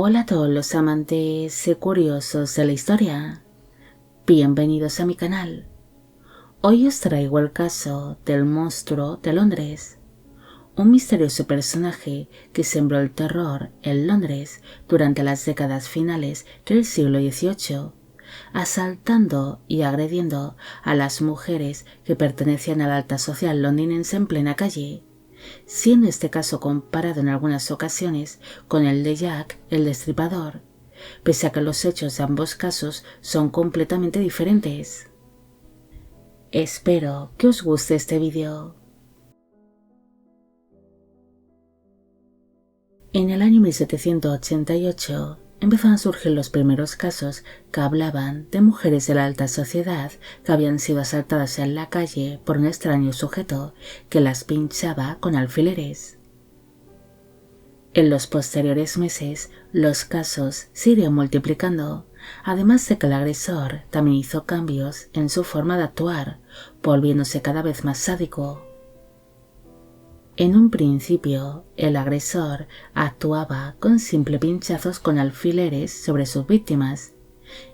Hola a todos los amantes y curiosos de la historia. Bienvenidos a mi canal. Hoy os traigo el caso del monstruo de Londres, un misterioso personaje que sembró el terror en Londres durante las décadas finales del siglo XVIII, asaltando y agrediendo a las mujeres que pertenecían a la alta sociedad londinense en plena calle, siendo este caso comparado en algunas ocasiones con el de Jack el Destripador, pese a que los hechos de ambos casos son completamente diferentes. Espero que os guste este vídeo. En el año 1788 empezaron a surgir los primeros casos que hablaban de mujeres de la alta sociedad que habían sido asaltadas en la calle por un extraño sujeto que las pinchaba con alfileres. En los posteriores meses, los casos se irían multiplicando, además de que el agresor también hizo cambios en su forma de actuar, volviéndose cada vez más sádico. En un principio, el agresor actuaba con simple pinchazos con alfileres sobre sus víctimas.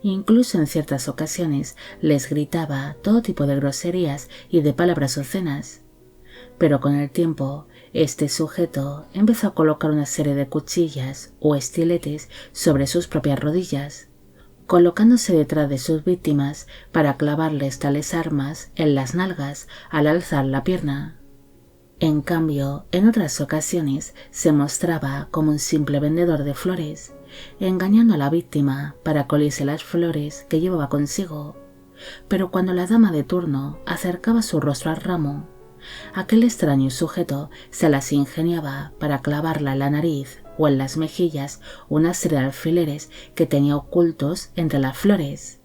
Incluso en ciertas ocasiones les gritaba todo tipo de groserías y de palabras obscenas. Pero con el tiempo, este sujeto empezó a colocar una serie de cuchillas o estiletes sobre sus propias rodillas, colocándose detrás de sus víctimas para clavarles tales armas en las nalgas al alzar la pierna. En cambio, en otras ocasiones se mostraba como un simple vendedor de flores, engañando a la víctima para colirse las flores que llevaba consigo. Pero cuando la dama de turno acercaba su rostro al ramo, aquel extraño sujeto se las ingeniaba para clavarla en la nariz o en las mejillas una serie de alfileres que tenía ocultos entre las flores.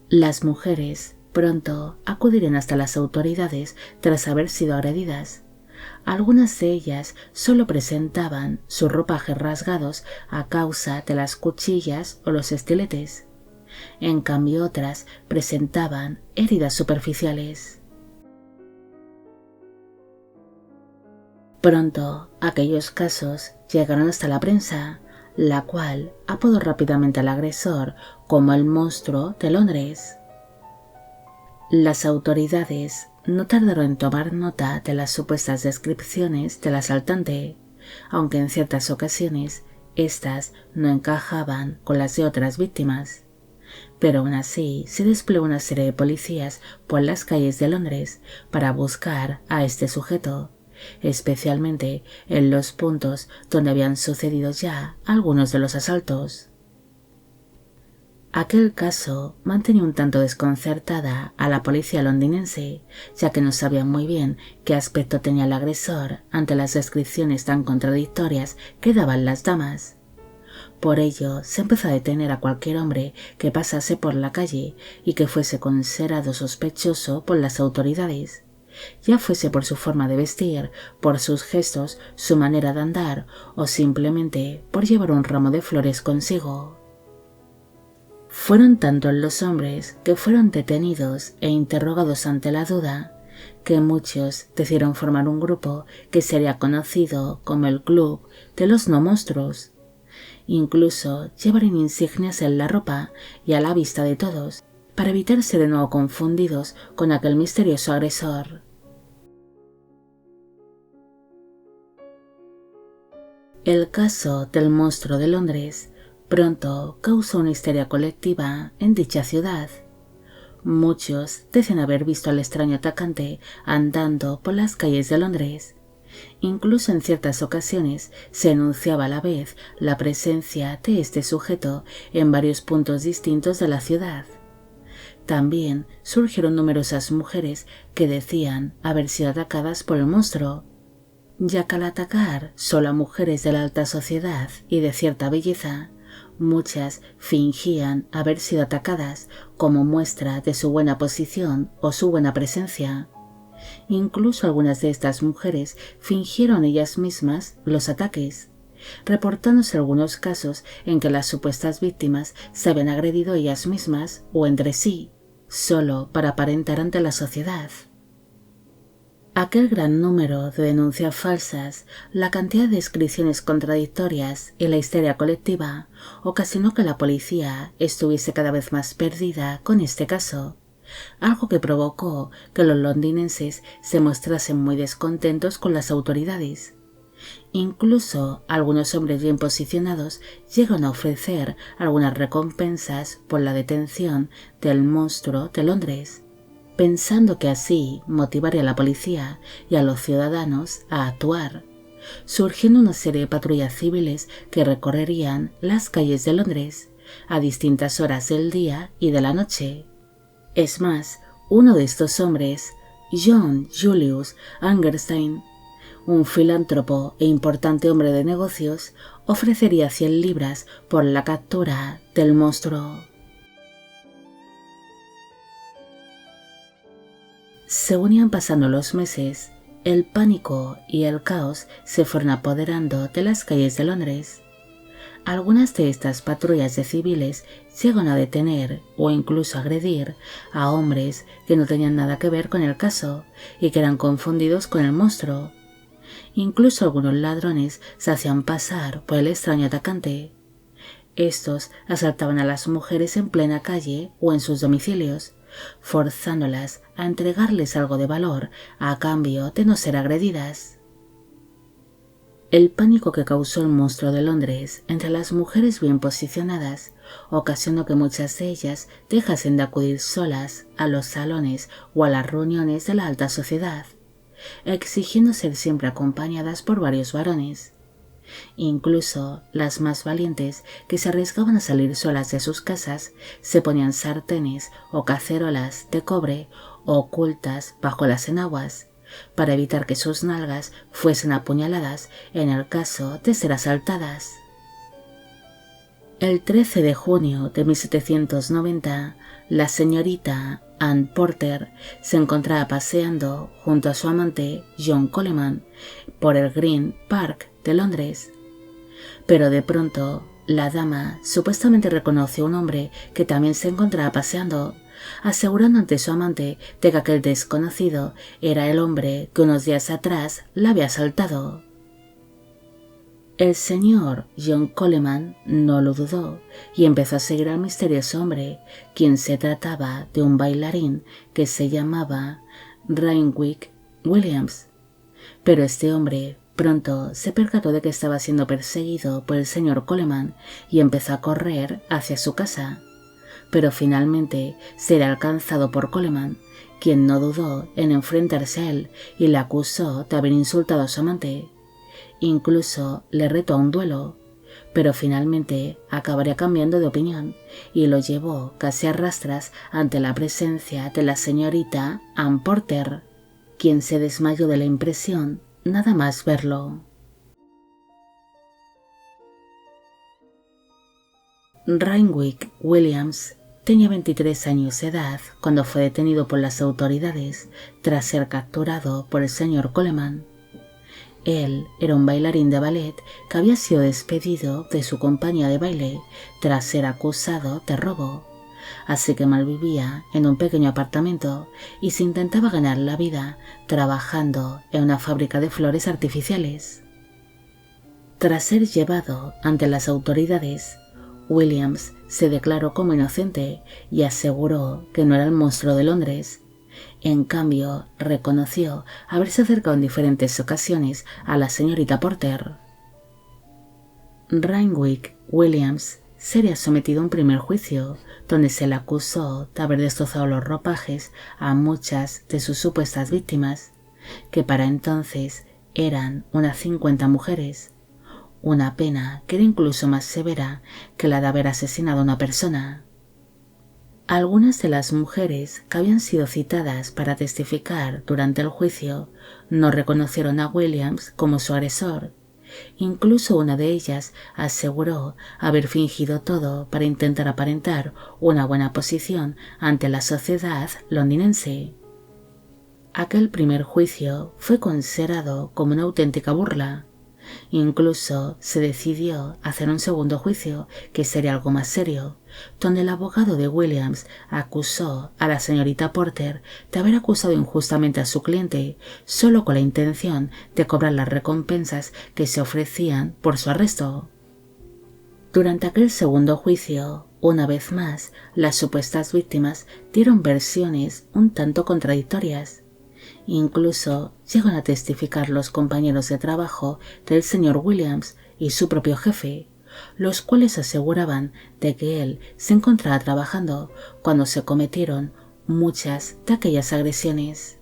Las mujeres pronto acudirían hasta las autoridades tras haber sido agredidas. Algunas de ellas solo presentaban sus ropajes rasgados a causa de las cuchillas o los estiletes. En cambio, otras presentaban heridas superficiales. Pronto, aquellos casos llegaron hasta la prensa, la cual apodó rápidamente al agresor como el monstruo de Londres. Las autoridades no tardaron en tomar nota de las supuestas descripciones del asaltante, aunque en ciertas ocasiones éstas no encajaban con las de otras víctimas. Pero aún así se desplegó una serie de policías por las calles de Londres para buscar a este sujeto, especialmente en los puntos donde habían sucedido ya algunos de los asaltos. Aquel caso mantenía un tanto desconcertada a la policía londinense, ya que no sabían muy bien qué aspecto tenía el agresor ante las descripciones tan contradictorias que daban las damas. Por ello, se empezó a detener a cualquier hombre que pasase por la calle y que fuese considerado sospechoso por las autoridades, ya fuese por su forma de vestir, por sus gestos, su manera de andar o simplemente por llevar un ramo de flores consigo. Fueron tantos los hombres que fueron detenidos e interrogados ante la duda, que muchos decidieron formar un grupo que sería conocido como el Club de los No Monstruos. Incluso llevaron insignias en la ropa y a la vista de todos, para evitar ser de nuevo confundidos con aquel misterioso agresor. El caso del monstruo de Londres pronto causó una histeria colectiva en dicha ciudad. Muchos decían haber visto al extraño atacante andando por las calles de Londres. Incluso en ciertas ocasiones se anunciaba a la vez la presencia de este sujeto en varios puntos distintos de la ciudad. También surgieron numerosas mujeres que decían haber sido atacadas por el monstruo, ya que al atacar solo a mujeres de la alta sociedad y de cierta belleza, muchas fingían haber sido atacadas como muestra de su buena posición o su buena presencia. Incluso algunas de estas mujeres fingieron ellas mismas los ataques, reportándose algunos casos en que las supuestas víctimas se habían agredido ellas mismas o entre sí, solo para aparentar ante la sociedad. Aquel gran número de denuncias falsas, la cantidad de descripciones contradictorias y la histeria colectiva ocasionó que la policía estuviese cada vez más perdida con este caso, algo que provocó que los londinenses se mostrasen muy descontentos con las autoridades. Incluso algunos hombres bien posicionados llegan a ofrecer algunas recompensas por la detención del monstruo de Londres, pensando que así motivaría a la policía y a los ciudadanos a actuar, surgiendo una serie de patrullas civiles que recorrerían las calles de Londres a distintas horas del día y de la noche. Es más, uno de estos hombres, John Julius Angerstein, un filántropo e importante hombre de negocios, ofrecería 100 libras por la captura del monstruo. Según iban pasando los meses, el pánico y el caos se fueron apoderando de las calles de Londres. Algunas de estas patrullas de civiles llegan a detener o incluso agredir a hombres que no tenían nada que ver con el caso y que eran confundidos con el monstruo. Incluso algunos ladrones se hacían pasar por el extraño atacante. Estos asaltaban a las mujeres en plena calle o en sus domicilios, forzándolas a entregarles algo de valor a cambio de no ser agredidas. El pánico que causó el monstruo de Londres entre las mujeres bien posicionadas ocasionó que muchas de ellas dejasen de acudir solas a los salones o a las reuniones de la alta sociedad, exigiendo ser siempre acompañadas por varios varones. Incluso las más valientes, que se arriesgaban a salir solas de sus casas, se ponían sartenes o cacerolas de cobre ocultas bajo las enaguas, para evitar que sus nalgas fuesen apuñaladas en el caso de ser asaltadas. El 13 de junio de 1790, la señorita Ann Porter se encontraba paseando junto a su amante John Coleman por el Green Park de Londres. Pero de pronto, la dama supuestamente reconoció a un hombre que también se encontraba paseando, asegurando ante su amante de que aquel desconocido era el hombre que unos días atrás la había asaltado. El señor John Coleman no lo dudó y empezó a seguir al misterioso hombre, quien se trataba de un bailarín que se llamaba Reinwyck Williams. Pero este hombre pronto se percató de que estaba siendo perseguido por el señor Coleman y empezó a correr hacia su casa. Pero finalmente será alcanzado por Coleman, quien no dudó en enfrentarse a él y le acusó de haber insultado a su amante. Incluso le retó a un duelo, pero finalmente acabaría cambiando de opinión y lo llevó casi a rastras ante la presencia de la señorita Ann Porter, quien se desmayó de la impresión nada más verlo. Reinwyck Williams tenía 23 años de edad cuando fue detenido por las autoridades tras ser capturado por el señor Coleman. Él era un bailarín de ballet que había sido despedido de su compañía de baile tras ser acusado de robo, así que malvivía en un pequeño apartamento y se intentaba ganar la vida trabajando en una fábrica de flores artificiales. Tras ser llevado ante las autoridades, Williams se declaró como inocente y aseguró que no era el monstruo de Londres. En cambio, reconoció haberse acercado en diferentes ocasiones a la señorita Porter. Reinwyck Williams sería sometido a un primer juicio, donde se le acusó de haber destrozado los ropajes a muchas de sus supuestas víctimas, que para entonces eran unas 50 mujeres, una pena que era incluso más severa que la de haber asesinado a una persona. Algunas de las mujeres que habían sido citadas para testificar durante el juicio no reconocieron a Williams como su agresor. Incluso una de ellas aseguró haber fingido todo para intentar aparentar una buena posición ante la sociedad londinense. Aquel primer juicio fue considerado como una auténtica burla. Incluso se decidió hacer un segundo juicio, que sería algo más serio, donde el abogado de Williams acusó a la señorita Porter de haber acusado injustamente a su cliente, solo con la intención de cobrar las recompensas que se ofrecían por su arresto. Durante aquel segundo juicio, una vez más, las supuestas víctimas dieron versiones un tanto contradictorias. Incluso llegan a testificar los compañeros de trabajo del señor Williams y su propio jefe, los cuales aseguraban de que él se encontraba trabajando cuando se cometieron muchas de aquellas agresiones.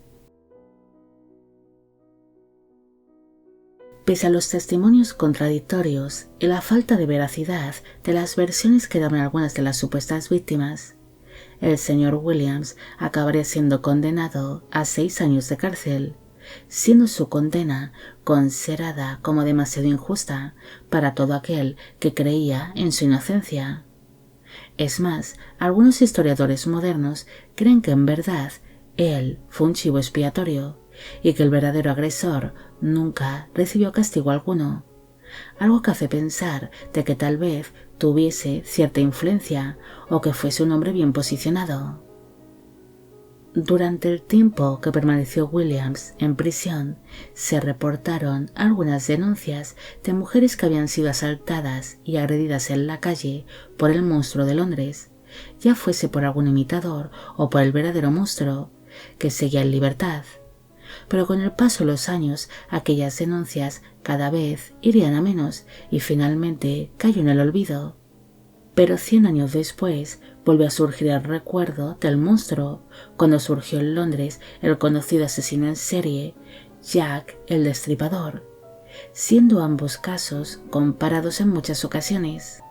Pese a los testimonios contradictorios y la falta de veracidad de las versiones que daban algunas de las supuestas víctimas, el señor Williams acabaría siendo condenado a 6 años de cárcel, siendo su condena considerada como demasiado injusta para todo aquel que creía en su inocencia. Es más, algunos historiadores modernos creen que en verdad él fue un chivo expiatorio y que el verdadero agresor nunca recibió castigo alguno, algo que hace pensar de que tal vez tuviese cierta influencia o que fuese un hombre bien posicionado. Durante el tiempo que permaneció Williams en prisión, se reportaron algunas denuncias de mujeres que habían sido asaltadas y agredidas en la calle por el monstruo de Londres, ya fuese por algún imitador o por el verdadero monstruo, que seguía en libertad. Pero con el paso de los años, aquellas denuncias cada vez irían a menos y finalmente cayó en el olvido. Pero 100 años después volvió a surgir el recuerdo del monstruo, cuando surgió en Londres el conocido asesino en serie, Jack el Destripador, siendo ambos casos comparados en muchas ocasiones.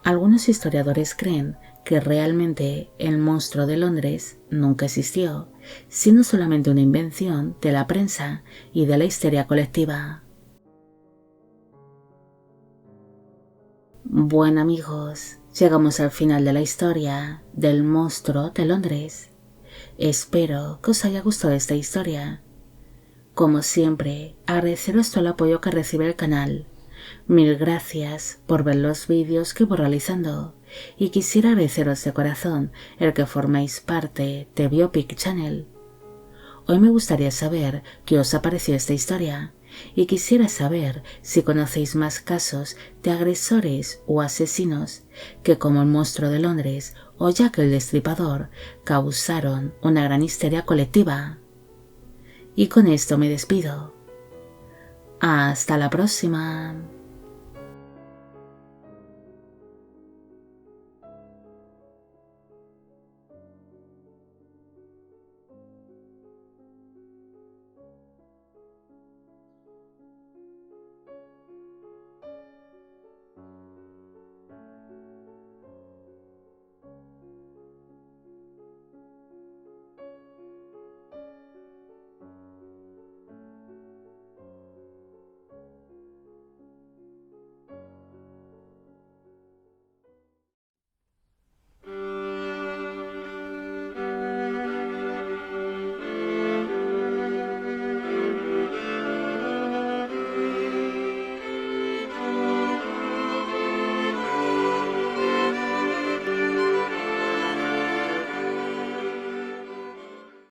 Algunos historiadores creen que realmente el monstruo de Londres nunca existió, siendo solamente una invención de la prensa y de la histeria colectiva. Bueno amigos, llegamos al final de la historia del monstruo de Londres. Espero que os haya gustado esta historia. Como siempre, agradeceros todo el apoyo que recibe el canal. Mil gracias por ver los vídeos que voy realizando y quisiera agradeceros de corazón el que forméis parte de Biopic Channel. Hoy me gustaría saber qué os ha parecido esta historia y quisiera saber si conocéis más casos de agresores o asesinos que, como el monstruo de Londres o Jack el Destripador, causaron una gran histeria colectiva. Y con esto me despido. Hasta la próxima.